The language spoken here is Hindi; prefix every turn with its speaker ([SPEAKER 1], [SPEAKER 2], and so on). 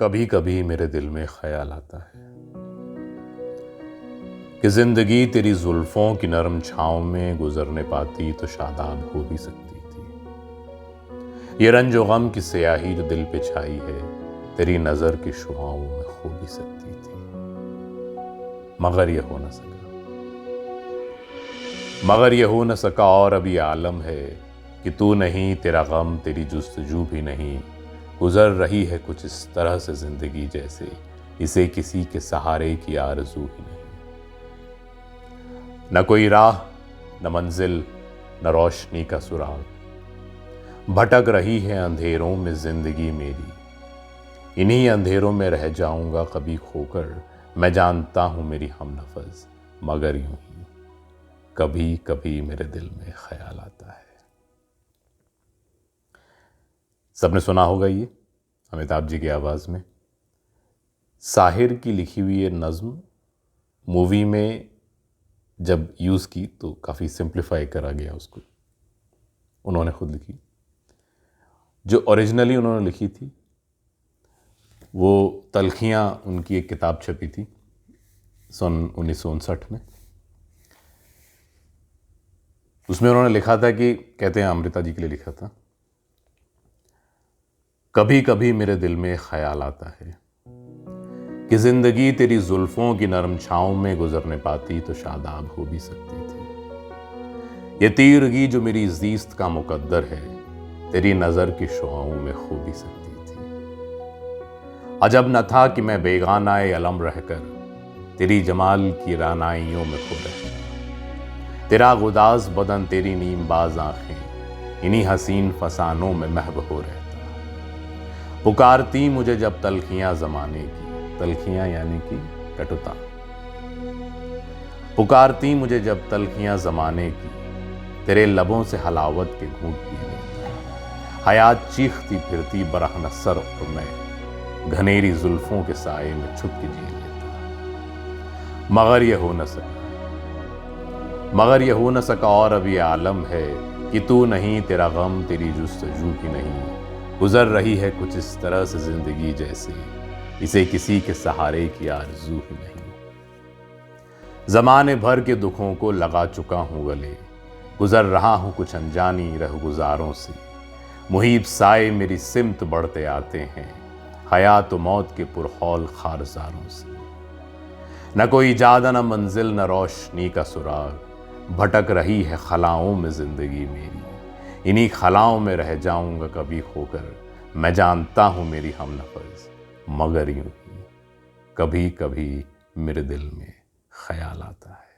[SPEAKER 1] कभी कभी मेरे दिल में ख्याल आता है कि जिंदगी तेरी जुल्फों की नरम छांव में गुजरने पाती तो शादाब हो भी सकती थी। ये रंजो गम की स्याही जो दिल पे छाई है तेरी नजर की शुआओं में खो भी सकती थी, मगर ये हो न सका। मगर ये हो न सका और अभी आलम है कि तू नहीं, तेरा गम, तेरी जुस्तजू भी नहीं। गुजर रही है कुछ इस तरह से जिंदगी जैसे इसे किसी के सहारे की आरज़ू ही नहीं। न कोई राह, न मंजिल, न रोशनी का सुराग, भटक रही है अंधेरों में जिंदगी मेरी। इन्हीं अंधेरों में रह जाऊंगा कभी खोकर, मैं जानता हूं मेरी हमनफज, मगर यूं ही कभी कभी मेरे दिल में ख्याल आता है। सबने सुना होगा ये अमिताभ जी की आवाज में साहिर की लिखी हुई ये नज्म मूवी में जब यूज की तो काफी सिंप्लीफाई करा गया उसको। उन्होंने खुद लिखी, जो ओरिजिनली उन्होंने लिखी थी वो तलखियां, उनकी एक किताब छपी थी सन 1959 में। उसमें उन्होंने लिखा था कि, कहते हैं अमृता जी के लिए लिखा था, कभी कभी मेरे दिल में ख्याल आता है कि जिंदगी तेरी जुल्फों की नरम छांव में गुजरने पाती तो शादाब हो भी सकती थी। ये तीरगी जो मेरी जीस्त का मुकद्दर है तेरी नजर की शुआओं में खो भी सकती थी। अजब न था कि मैं बेगानाए अलम रहकर तेरी जमाल की रानाइयों में खो रहता। तेरा गुदाज बदन, तेरी नीमबाज आंखें इन्हीं हसीन फसानों में महव हो रहता। पुकारती मुझे जब तलखियां जमाने की, तलखियां यानी कि कटुता, पुकारती मुझे जब तलखियां जमाने की, तेरे लबों से हलावत के घूंट पी लेता। हयात चीखती फिरती बरहन सर और मैं घनेरी जुल्फों के साए में छुप के जी लेता। मगर यह हो न सका, मगर यह हो न सका और अभी आलम है कि तू नहीं, तेरा गम, तेरी जुस्तजू भी नहीं। गुजर रही है कुछ इस तरह से जिंदगी जैसे इसे किसी के सहारे की आरज़ू ही नहीं। जमाने भर के दुखों को लगा चुका हूं गले, गुजर रहा हूं कुछ अनजानी रह गुजारों से। मुहीब साए मेरी सिमत बढ़ते आते हैं हयात मौत के पुरखौल खारजारों से। न कोई जादा, न मंजिल, न रोशनी का सुराग, भटक रही है खलाओं में जिंदगी मेरी। इन्हीं खलाओं में रह जाऊंगा कभी खोकर, मैं जानता हूं मेरी हमनफज, मगर यूं ही कभी कभी मेरे दिल में ख्याल आता है।